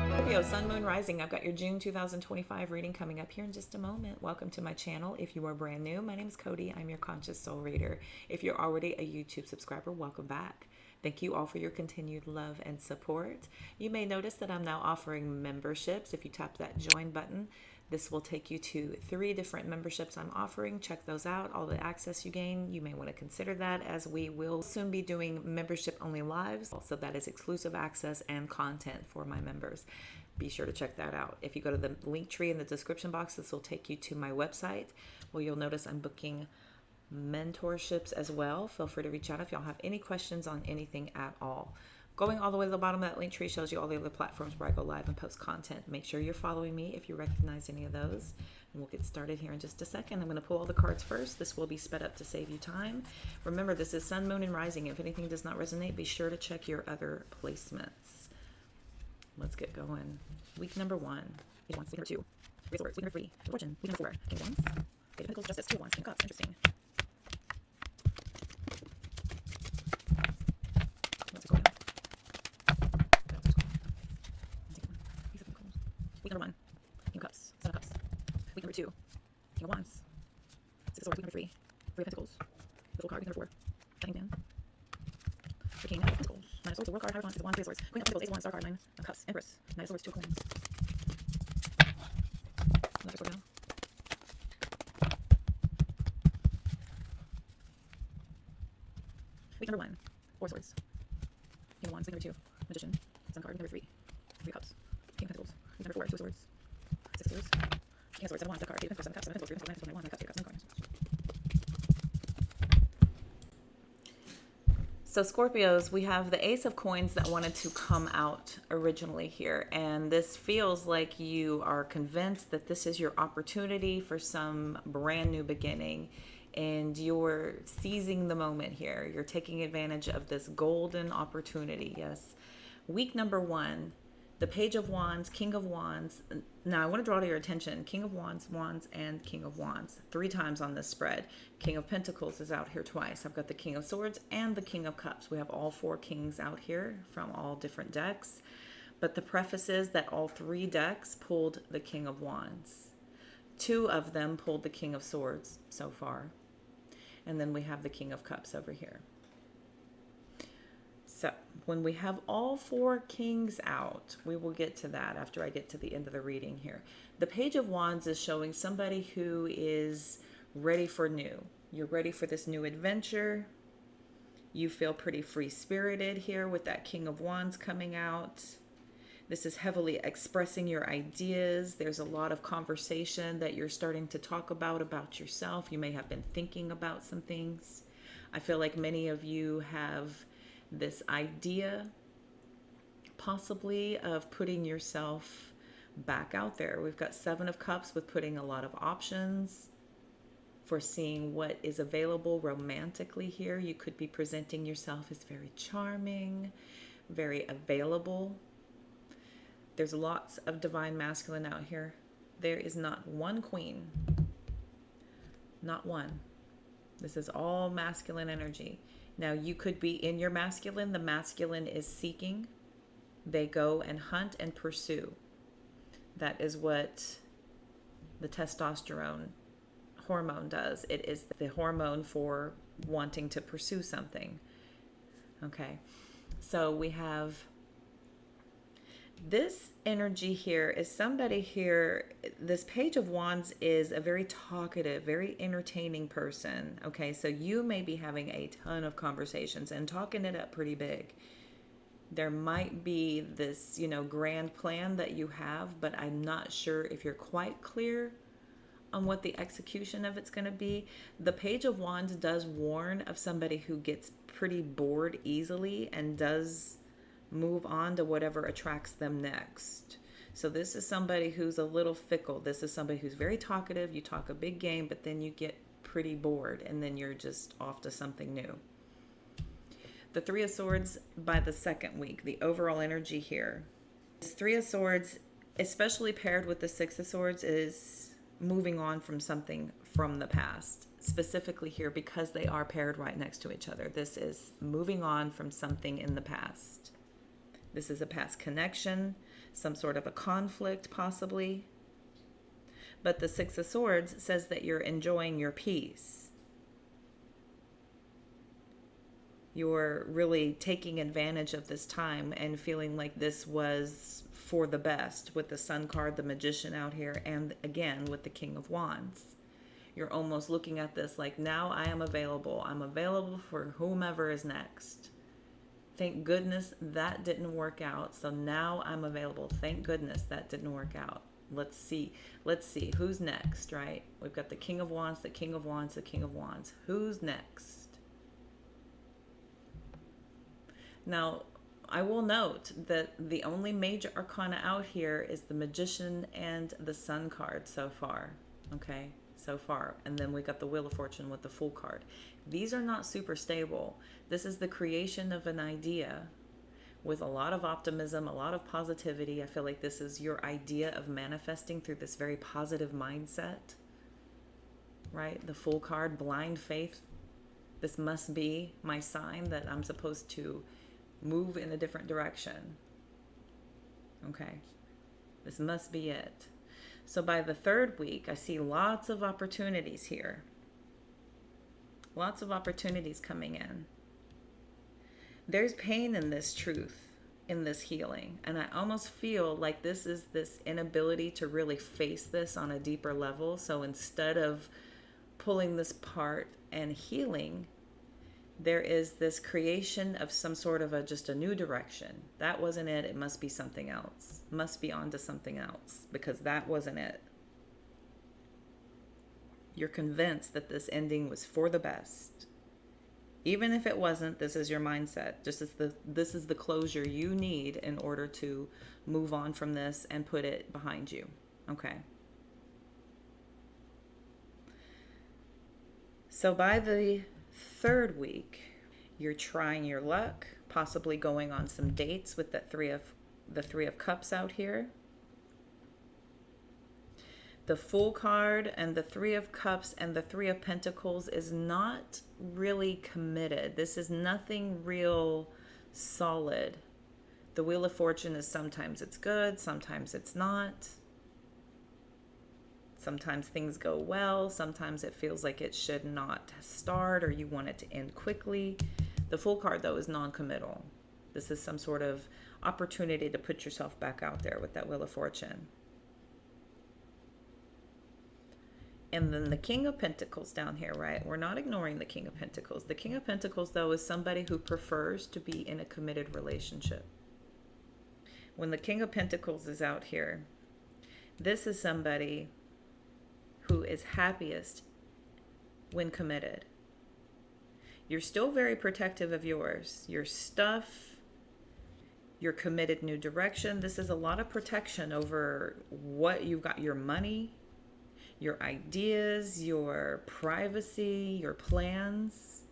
Scorpio, Sun, Moon, Rising. I've got your June 2025 reading coming up here in just a moment. Welcome to my channel. If you are brand new, my name is Cody. I'm your Conscious Soul Reader. If you're already a YouTube subscriber, welcome back. Thank you all for your continued love and support. You may notice that I'm now offering memberships. If you tap that join button, this will take you to 3 different memberships I'm offering. Check those out. All the access you gain, you may want to consider that, as we will soon be doing membership only lives. So that is exclusive access and content for my members. Be sure to check that out. If you go to the link tree in the description box, this will take you to my website. Well, you'll notice I'm booking mentorships as well. Feel free to reach out if y'all have any questions on anything at all. Going all the way to the bottom of that link tree shows you all the other platforms where I go live and post content. Make sure you're following me if you recognize any of those. And we'll get started here in just a second. I'm going to pull all the cards first. This will be sped up to save you time. Remember, this is Sun, Moon, and Rising. If anything does not resonate, be sure to check your other placements. Let's get going. Week number 1. Week number 2. Week number 3. Fortune. Week number 4. King of Wands. Page of Pentacles. Justice. Two of Wands. King of Cups. Interesting. Let's go down. Week number 1. King of Cups. Seven of Cups. Week number 2. King of Wands. Six of Swords. Week number 3. Three of Pentacles. The Full card. Week number 4. Shining Man. The King of Pentacles. Nine of Swords. The World card. High of Wands. Six of Wands. Three of Swords. Queen of Pentacles. Ace of Wands. Star card. Nine of Cups. Empress. Nine of Swords. Two of Coins. Another sword down. Week number 1. Four Swords. King of Wands. Week number 2. Magician. Sun card. Week number 3. Three of Cups. King of Pentacles. Week number 4. Two of Swords. Six of Swords. King of Swords. Seven of Wands. Death card. Page of Pentacles. Seven of Cups. Seven of Pentacles. Three of Pentacles. Nine of Wands. Nine of Cups. Eight of Cups. Sun card. So Scorpios, we have the Ace of Coins that wanted to come out originally here. And this feels like you are convinced that this is your opportunity for some brand new beginning. And you're seizing the moment here. You're taking advantage of this golden opportunity. Yes. Week number 1. The Page of Wands, King of Wands. Now I want to draw to your attention, King of Wands, Wands, and King of Wands. 3 times on this spread. King of Pentacles is out here twice. I've got the King of Swords and the King of Cups. We have all 4 kings out here from all different decks. But the preface is that all 3 decks pulled the King of Wands. 2 of them pulled the King of Swords so far. And then we have the King of Cups over here. So when we have all 4 kings out, we will get to that after I get to the end of the reading here. The Page of Wands is showing somebody who is ready for new. You're ready for this new adventure. You feel pretty free-spirited here with that King of Wands coming out. This is heavily expressing your ideas. There's a lot of conversation that you're starting to talk about yourself. You may have been thinking about some things. I feel like many of you have this idea possibly of putting yourself back out there. We've got 7 of Cups with putting a lot of options for seeing what is available romantically here. You could be presenting yourself as very charming, very available. There's lots of divine masculine out here. There is not one queen. Not one. This is all masculine energy. Now, you could be in your masculine. The masculine is seeking. They go and hunt and pursue. That is what the testosterone hormone does. It is the hormone for wanting to pursue something. Okay. So we have this energy here is somebody here. This Page of Wands is a very talkative, very entertaining person. Okay, so you may be having a ton of conversations and talking it up pretty big. There might be this, grand plan that you have, but I'm not sure if you're quite clear on what the execution of it's going to be. The Page of Wands does warn of somebody who gets pretty bored easily and does move on to whatever attracts them next. So this is somebody who's a little fickle. This is somebody who's very talkative. You talk a big game, but then you get pretty bored and then you're just off to something new. The Three of Swords by the second week, the overall energy here. This Three of Swords, especially paired with the Six of Swords, is moving on from something from the past. specifically here because they are paired right next to each other. This is moving on from something in the past. This is a past connection, some sort of a conflict possibly. But the Six of Swords says that you're enjoying your peace. You're really taking advantage of this time and feeling like this was for the best with the Sun card, the Magician out here, and again with the King of Wands. You're almost looking at this like, now I am available. I'm available for whomever is next. Thank goodness that didn't work out. So now I'm available. Thank goodness that didn't work out. Let's see who's next, right? We've got the King of Wands, the King of Wands, the King of Wands. Who's next? Now, I will note that the only major arcana out here is the Magician and the Sun card so far. Okay, so far. And then we got the Wheel of Fortune with the Fool card. These are not super stable. This is the creation of an idea with a lot of optimism, a lot of positivity. I feel like this is your idea of manifesting through this very positive mindset, right? The Fool card, blind faith. This must be my sign that I'm supposed to move in a different direction. Okay, this must be it. So by the third week, I see lots of opportunities here. Lots of opportunities coming in. There's pain in this truth, in this healing. And I almost feel like this is this inability to really face this on a deeper level. So instead of pulling this part and healing, there is this creation of some sort of just a new direction. That wasn't it. It must be something else. Must be on to something else because that wasn't it. You're convinced that this ending was for the best. Even if it wasn't, this is your mindset. This is the closure you need in order to move on from this and put it behind you. Okay. So by the third week, you're trying your luck, possibly going on some dates with the Three of Cups out here. The Fool card and the Three of Cups and the Three of Pentacles is not really committed. This is nothing real solid. The Wheel of Fortune is sometimes it's good, sometimes it's not. Sometimes things go well, sometimes it feels like it should not start or you want it to end quickly. The Fool card, though, is non-committal. This is some sort of opportunity to put yourself back out there with that Wheel of Fortune. And then the King of Pentacles down here, right? We're not ignoring the King of Pentacles. The King of Pentacles, though, is somebody who prefers to be in a committed relationship. When the King of Pentacles is out here, this is somebody who is happiest when committed. You're still very protective of yours, your stuff, your committed new direction. This is a lot of protection over what you've got, your money, your ideas, your privacy, your plans.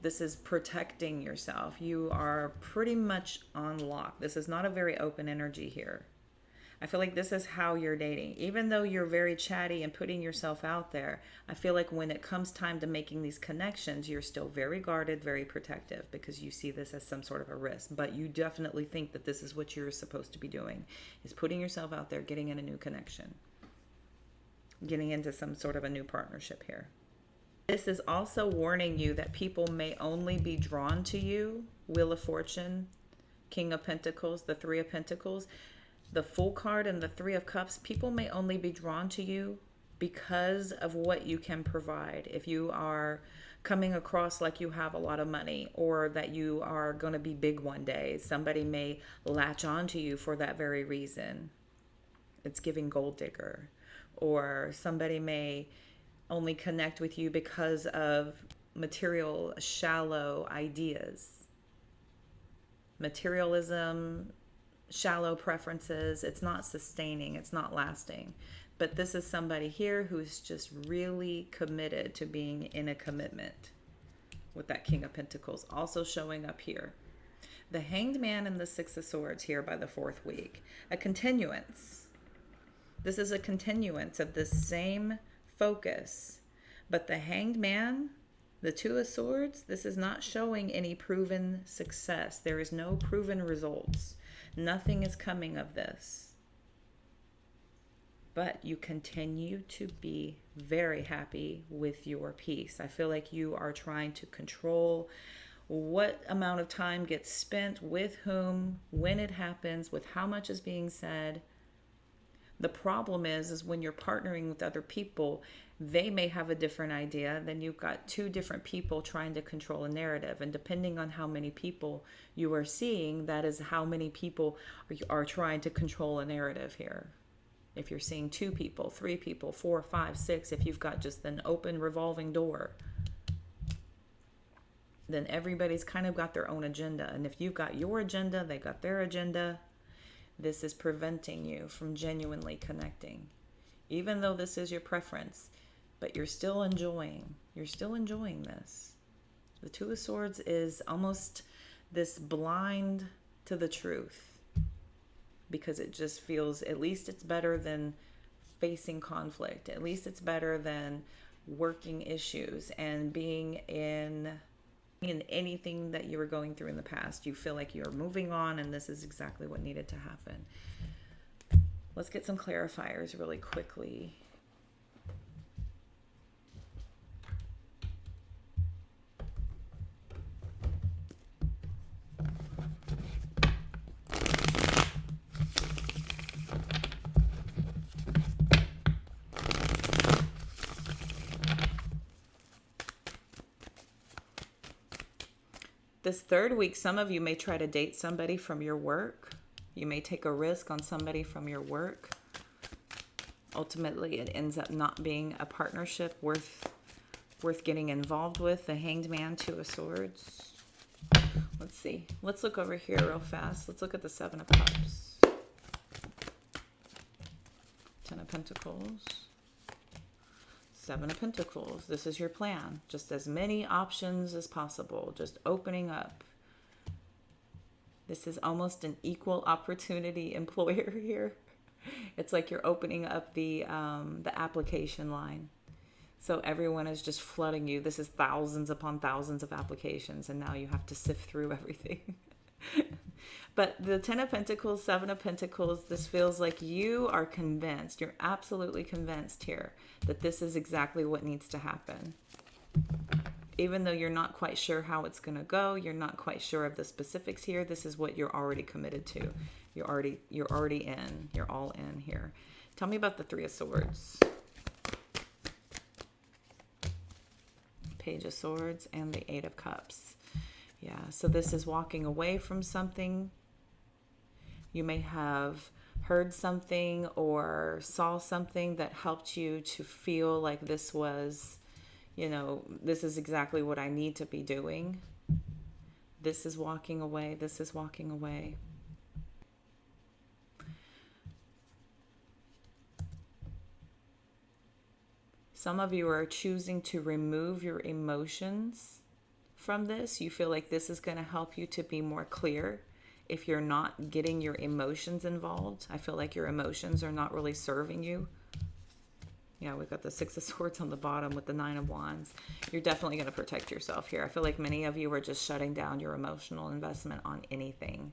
This is protecting yourself. You are pretty much on lock. This is not a very open energy here. I feel like this is how you're dating. Even though you're very chatty and putting yourself out there, I feel like when it comes time to making these connections, you're still very guarded, very protective because you see this as some sort of a risk. But you definitely think that this is what you're supposed to be doing, is putting yourself out there, getting in a new connection, getting into some sort of a new partnership here. This is also warning you that people may only be drawn to you. Wheel of Fortune, King of Pentacles, the Three of Pentacles, the Fool card and the Three of Cups. People may only be drawn to you because of what you can provide. If you are coming across like you have a lot of money or that you are going to be big one day, somebody may latch on to you for that very reason. It's giving gold digger. Or somebody may only connect with you because of material, shallow ideas. Materialism, shallow preferences. It's not sustaining. It's not lasting. But this is somebody here who's just really committed to being in a commitment with that King of Pentacles also showing up here. The Hanged Man and the Six of Swords here by the fourth week. A continuance. This is a continuance of this same focus But the Hanged Man, the Two of Swords, this is not showing any proven success. There is no proven results. Nothing is coming of this. But you continue to be very happy with your peace. I feel like you are trying to control what amount of time gets spent with whom, when it happens, with how much is being said. The problem is when you're partnering with other people, they may have a different idea. Then you've got two different people trying to control a narrative. And depending on how many people you are seeing, that is how many people are trying to control a narrative here. If you're seeing 2 people, 3 people, 4, 5, 6, if you've got just an open revolving door, then everybody's kind of got their own agenda. And if you've got your agenda, they got their agenda. This is preventing you from genuinely connecting. Even though this is your preference, but you're still enjoying this. The Two of Swords is almost this blind to the truth, because it just feels, at least it's better than facing conflict. At least it's better than working issues and being in anything that you were going through in the past. You feel like you're moving on, and this is exactly what needed to happen. Let's get some clarifiers really quickly. This third week, some of you may try to date somebody from your work. You may take a risk on somebody from your work. Ultimately, it ends up not being a partnership worth getting involved with. The Hanged Man, Two of Swords. Let's see. Let's look over here real fast. Let's look at the Seven of Cups. 10 of Pentacles. 7 of Pentacles. This is your plan. Just as many options as possible. Just opening up. This is almost an equal opportunity employer here. It's like you're opening up the application line. So everyone is just flooding you. This is thousands upon thousands of applications, and now you have to sift through everything. But the 10 of Pentacles, 7 of Pentacles, this feels like you are convinced. You're absolutely convinced here that this is exactly what needs to happen. Even though you're not quite sure how it's going to go, you're not quite sure of the specifics here, this is what you're already committed to. You're already in. You're all in here. Tell me about the 3 of Swords. Page of Swords and the 8 of Cups. Yeah, so this is walking away from something. You may have heard something or saw something that helped you to feel like this was, this is exactly what I need to be doing. This is walking away. This is walking away. Some of you are choosing to remove your emotions from this. You feel like this is going to help you to be more clear. If you're not getting your emotions involved, I feel like your emotions are not really serving you. Yeah, we've got the 6 of Swords on the bottom with the 9 of Wands. You're definitely going to protect yourself here. I feel like many of you are just shutting down your emotional investment on anything.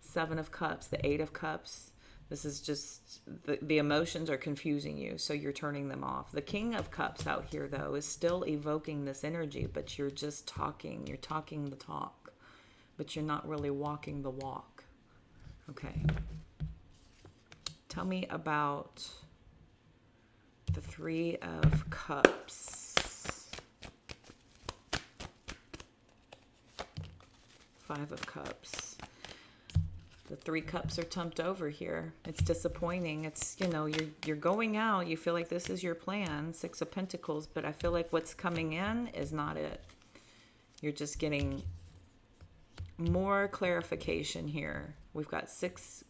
7 of Cups, the 8 of Cups. This is just, the emotions are confusing you, so you're turning them off. The King of Cups out here, though, is still evoking this energy, but you're just talking. You're talking the talk, but you're not really walking the walk. Okay. Tell me about the 3 of Cups. 5 of Cups. The 3 cups are tumped over here. It's disappointing. It's, you're going out. You feel like this is your plan. 6 of Pentacles, but I feel like what's coming in is not it. You're just getting more clarification here. We've got 6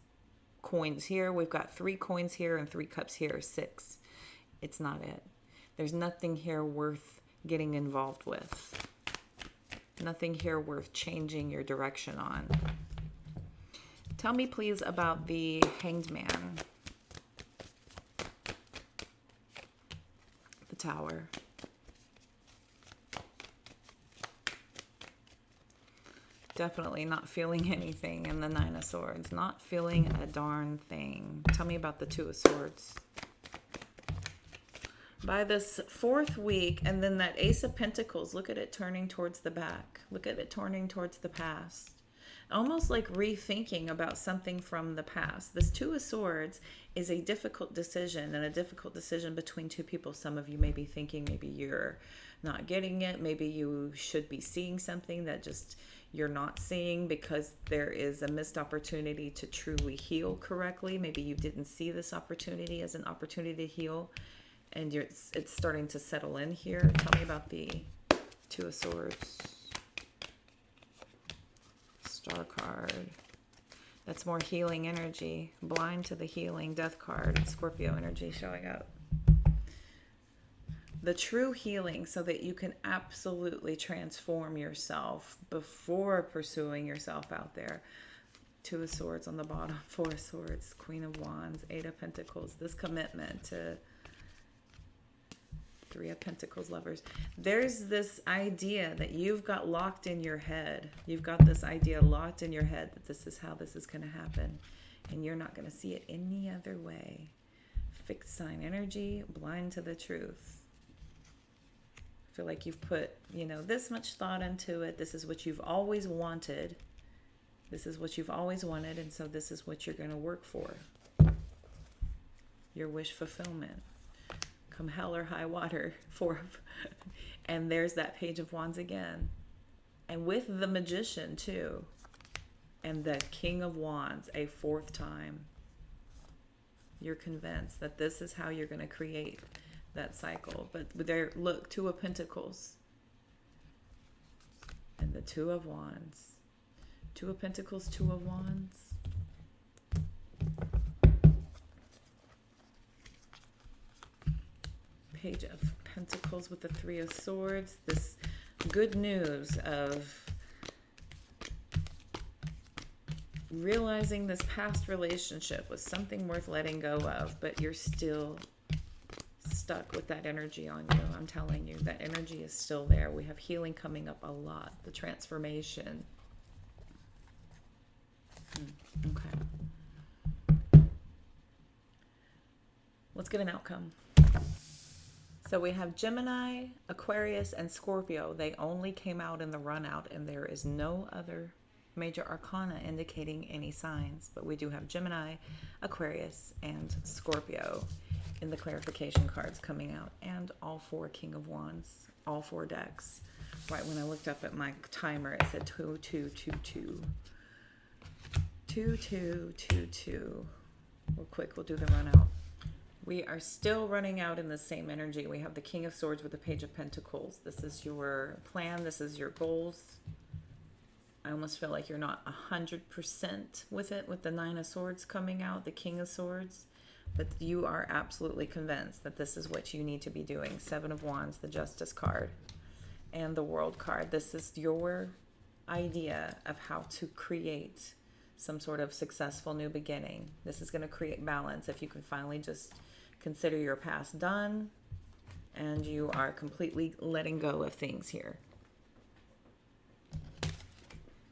coins here. We've got 3 coins here and 3 cups here. 6. It's not it. There's nothing here worth getting involved with. Nothing here worth changing your direction on. Tell me, please, about the Hanged Man. The Tower. Definitely not feeling anything. And the Nine of Swords. Not feeling a darn thing. Tell me about the Two of Swords. By this 4th week, and then that Ace of Pentacles, look at it turning towards the back. Look at it turning towards the past. Almost like rethinking about something from the past. This Two of Swords is a difficult decision, and a difficult decision between two people. Some of you may be thinking maybe you're not getting it. Maybe you should be seeing something that just you're not seeing because there is a missed opportunity to truly heal correctly. Maybe you didn't see this opportunity as an opportunity to heal, and it's starting to settle in here. Tell me about the Two of Swords. Star card. That's more healing energy. Blind to the healing. Death card. Scorpio energy showing up. The true healing, so that you can absolutely transform yourself before pursuing yourself out there. Two of Swords on the bottom. Four of Swords. Queen of Wands. Eight of Pentacles. This commitment to Three of Pentacles, Lovers. There's this idea that you've got locked in your head. You've got this idea locked in your head that this is how this is going to happen. And you're not going to see it any other way. Fixed sign energy, blind to the truth. I feel like you've put, this much thought into it. This is what you've always wanted. This is what you've always wanted. And so this is what you're going to work for. Your wish fulfillment. Come hell or high water. And there's that Page of Wands again. And with the Magician too. And the King of Wands a 4th time. You're convinced that this is how you're going to create that cycle. But there, look, Two of Pentacles. And the Two of Wands. Two of Pentacles, Two of Wands. Page of Pentacles with the Three of Swords. This good news of realizing this past relationship was something worth letting go of, but you're still stuck with that energy on you. I'm telling you, that energy is still there. We have healing coming up a lot. The transformation. Okay. Let's get an outcome. So we have Gemini, Aquarius, and Scorpio. They only came out in the run out, and there is no other major arcana indicating any signs. But we do have Gemini, Aquarius, and Scorpio in the clarification cards coming out. And all 4 King of Wands, all 4 decks. Right when I looked up at my timer, it said 2222. 2222. Real quick, we'll do the run out. We are still running out in the same energy. We have the King of Swords with the Page of Pentacles. This is your plan. This is your goals. I almost feel like you're not 100% with it, with the Nine of Swords coming out, the King of Swords. But you are absolutely convinced that this is what you need to be doing. Seven of Wands, the Justice card, and the World card. This is your idea of how to create some sort of successful new beginning. This is going to create balance if you can finally just consider your past done and you are completely letting go of things here.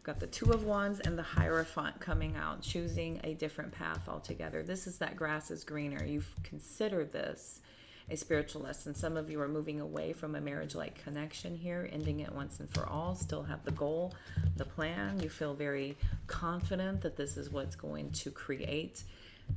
Got the Two of Wands and the Hierophant coming out, choosing a different path altogether. This is that grass is greener. You've considered this a spiritual lesson. Some of you are moving away from a marriage-like connection here, ending it once and for all. Still have the goal, the plan. You feel very confident that this is what's going to create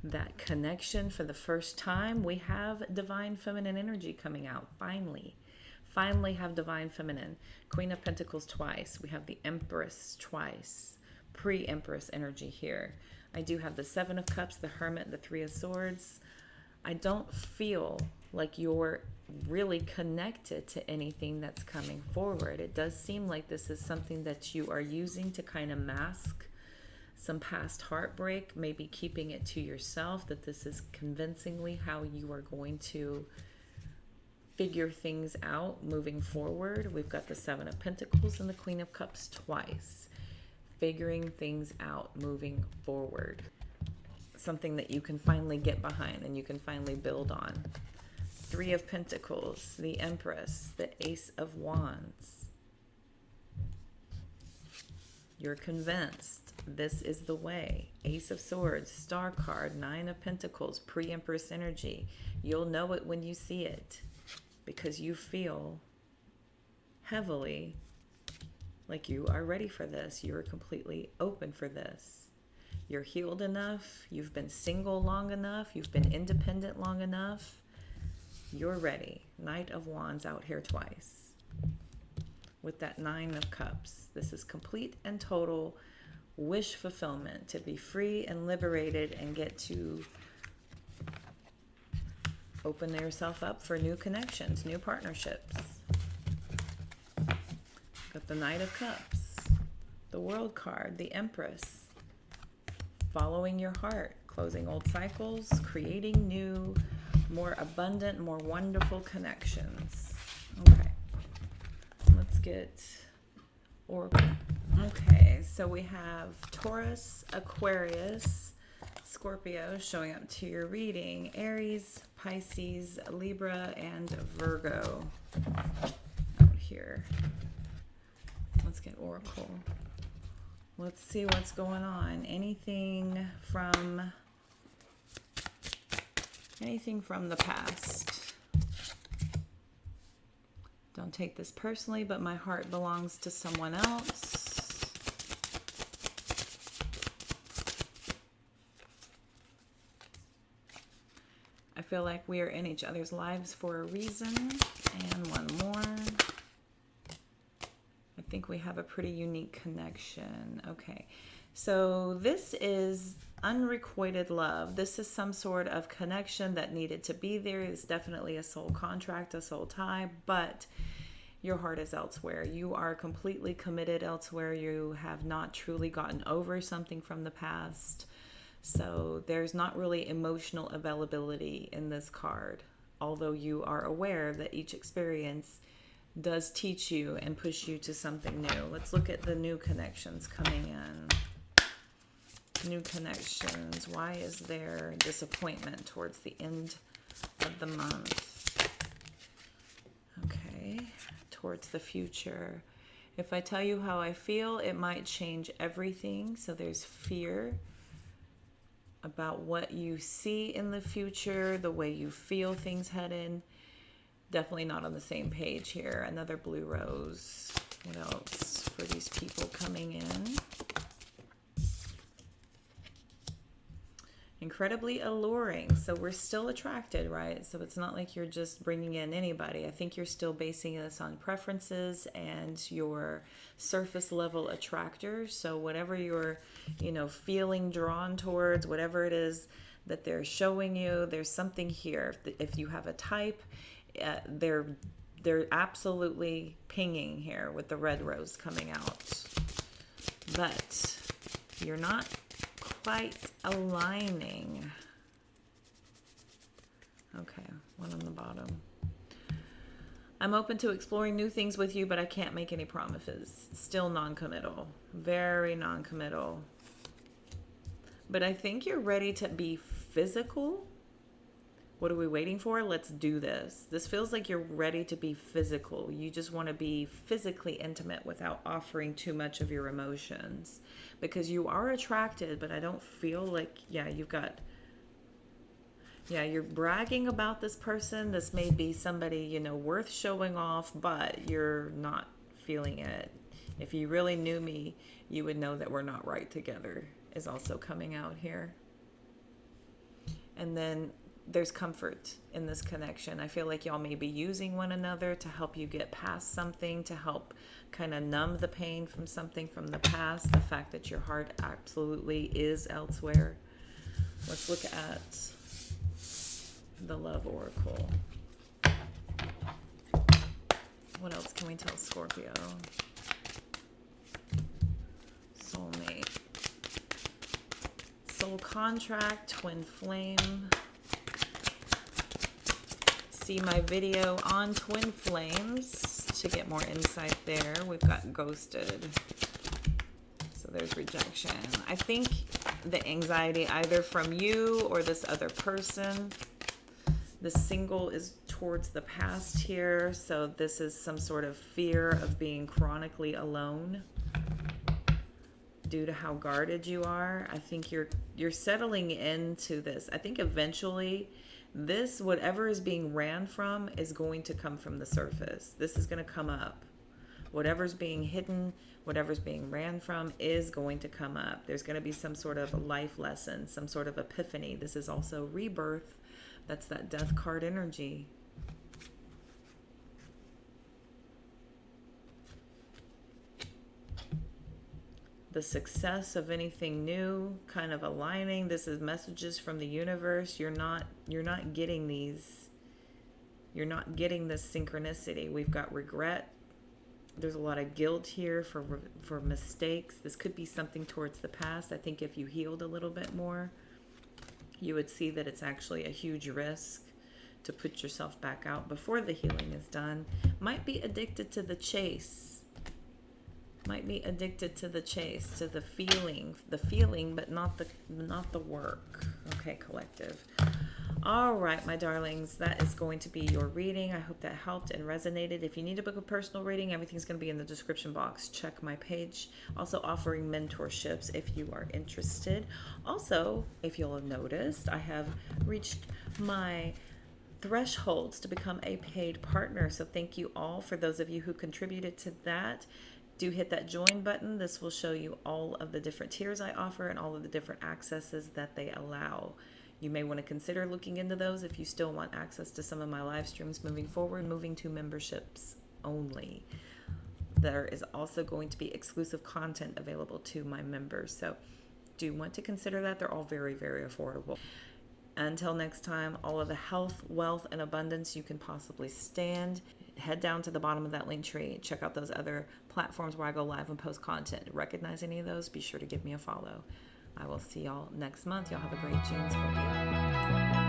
that connection for the first time. We have divine feminine energy coming out. Finally have divine feminine. Queen of Pentacles twice. We have the Empress twice. Pre-Empress energy here. I do have the Seven of Cups, the Hermit, the Three of Swords. I don't feel like you're really connected to anything that's coming forward. It does seem like this is something that you are using to kind of mask some past heartbreak, maybe keeping it to yourself, that this is convincingly how you are going to figure things out moving forward. We've got the Seven of Pentacles and the Queen of Cups twice. Figuring things out moving forward. Something that you can finally get behind and you can finally build on. Three of Pentacles, the Empress, the Ace of Wands. You're convinced this is the way. Ace of Swords, Star card, Nine of Pentacles, pre-Empress energy. You'll know it when you see it because you feel heavily like you are ready for this. You're completely open for this. You're healed enough. You've been single long enough. You've been independent long enough. You're ready. Knight of Wands out here twice. With that Nine of Cups. This is complete and total wish fulfillment. To be free and liberated and get to open yourself up for new connections, new partnerships. Got the Knight of Cups. The World card. The Empress. Following your heart, closing old cycles, creating new, more abundant, more wonderful connections. Okay, let's get Oracle. Okay, so we have Taurus, Aquarius, Scorpio showing up to your reading, Aries, Pisces, Libra, and Virgo out here. Let's get Oracle. Let's see what's going on. Anything from the past. Don't take this personally, but my heart belongs to someone else. I feel like we are in each other's lives for a reason. And one more. I think we have a pretty unique connection. Okay, so this is unrequited love. This is some sort of connection that needed to be there. It's definitely a soul contract, a soul tie, but your heart is elsewhere. You are completely committed elsewhere. You have not truly gotten over something from the past. So there's not really emotional availability in this card, although you are aware that each experience does teach you and push you to something new. Let's look at the new connections coming in. New connections. Why is there disappointment towards the end of the month? Okay. Towards the future. If I tell you how I feel, it might change everything. So there's fear about what you see in the future, the way you feel things headed. Definitely not on the same page here. Another blue rose. What else for these people coming in? Incredibly alluring. So we're still attracted, right? So it's not like you're just bringing in anybody. I think you're still basing this on preferences and your surface level attractors. So whatever you're, feeling drawn towards, whatever it is that they're showing you, there's something here. If you have a type, they're absolutely pinging here with the red rose coming out, but you're not quite aligning. Okay, one on the bottom. I'm open to exploring new things with you, but I can't make any promises. Still non-committal, very non-committal. But I think you're ready to be physical. What are we waiting for? Let's do this. This feels like you're ready to be physical. You just want to be physically intimate without offering too much of your emotions. Because you are attracted, but I don't feel like, you're bragging about this person. This may be somebody, worth showing off, but you're not feeling it. If you really knew me, you would know that we're not right together is also coming out here. And then there's comfort in this connection. I feel like y'all may be using one another to help you get past something, to help kind of numb the pain from something from the past, the fact that your heart absolutely is elsewhere. Let's look at the Love Oracle. What else can we tell Scorpio? Soulmate. Soul contract, twin flame. See my video on twin flames to get more insight there. We've got ghosted. So there's rejection. I think the anxiety either from you or this other person. The single is towards the past here. So this is some sort of fear of being chronically alone due to how guarded you are. I think you're settling into this. I think eventually this, whatever is being ran from, is going to come from the surface. This is going to come up. Whatever's being hidden, whatever's being ran from is going to come up. There's going to be some sort of life lesson, some sort of epiphany. This is also rebirth. That's that death card energy. The success of anything new, kind of aligning. This is messages from the universe. You're not getting these. You're not getting this synchronicity. We've got regret. There's a lot of guilt here for mistakes. This could be something towards the past. I think if you healed a little bit more, you would see that it's actually a huge risk to put yourself back out before the healing is done. Might be addicted to the chase. Might be addicted to the chase, to the feeling, but not the work. Okay, collective. All right, my darlings, that is going to be your reading. I hope that helped and resonated. If you need to book a personal reading, everything's going to be in the description box. Check my page. Also offering mentorships if you are interested. Also, if you'll have noticed, I have reached my thresholds to become a paid partner. So thank you all for those of you who contributed to that. Do hit that join button. This will show you all of the different tiers I offer and all of the different accesses that they allow. You may want to consider looking into those if you still want access to some of my live streams moving forward, moving to memberships only. There is also going to be exclusive content available to my members. So do you want to consider that? They're all very, very affordable. Until next time, all of the health, wealth, and abundance you can possibly stand. Head down to the bottom of that link tree. Check out those other platforms where I go live and post content. Recognize any of those? Be sure to give me a follow. I will see y'all next month. Y'all have a great June, Scorpio.